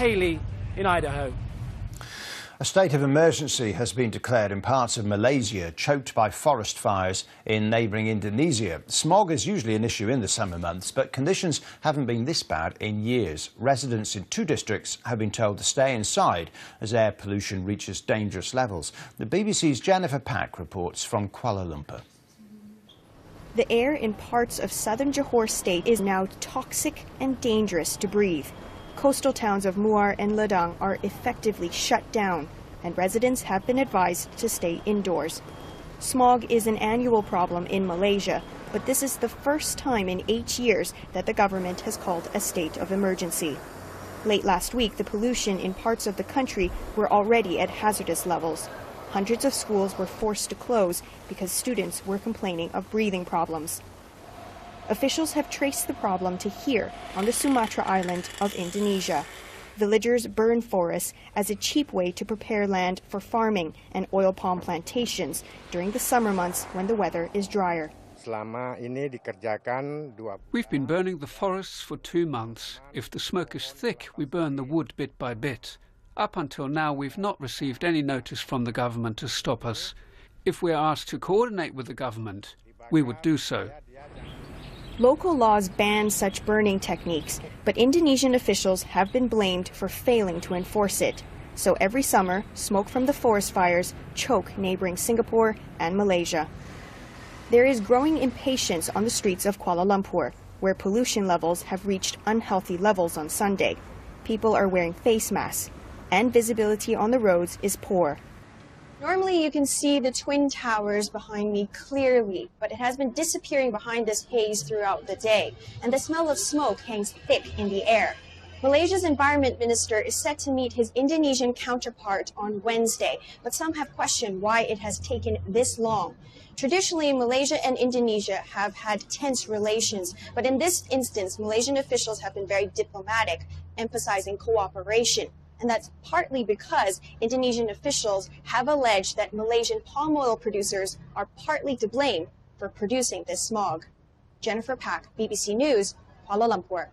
Haley in Idaho. A state of emergency has been declared in parts of Malaysia choked by forest fires in neighbouring Indonesia. Smog is usually an issue in the summer months, but conditions haven't been this bad in years. Residents in 2 districts have been told to stay inside as air pollution reaches dangerous levels. The BBC's Jennifer Pack reports from Kuala Lumpur. The air in parts of southern Johor state is now toxic and dangerous to breathe. Coastal towns of Muar and Ledang are effectively shut down, and residents have been advised to stay indoors. Smog is an annual problem in Malaysia, but this is the first time in 8 years that the government has called a state of emergency. Late last week, the pollution in parts of the country were already at hazardous levels. Hundreds of schools were forced to close because students were complaining of breathing problems. Officials have traced the problem to here, on the Sumatra island of Indonesia. Villagers burn forests as a cheap way to prepare land for farming and oil palm plantations during the summer months when the weather is drier. We've been burning the forests for 2 months. If the smoke is thick, we burn the wood bit by bit. Up until now, we've not received any notice from the government to stop us. If we are asked to coordinate with the government, we would do so. Local laws ban such burning techniques, but Indonesian officials have been blamed for failing to enforce it. So every summer, smoke from the forest fires choke neighboring Singapore and Malaysia. There is growing impatience on the streets of Kuala Lumpur, where pollution levels have reached unhealthy levels on Sunday. People are wearing face masks, and visibility on the roads is poor. Normally you can see the Twin Towers behind me clearly, but it has been disappearing behind this haze throughout the day, and the smell of smoke hangs thick in the air. Malaysia's Environment Minister is set to meet his Indonesian counterpart on Wednesday, but some have questioned why it has taken this long. Traditionally, Malaysia and Indonesia have had tense relations, but in this instance, Malaysian officials have been very diplomatic, emphasizing cooperation. And that's partly because Indonesian officials have alleged that Malaysian palm oil producers are partly to blame for producing this smog. Jennifer Pack, BBC News, Kuala Lumpur.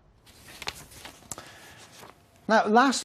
Now, last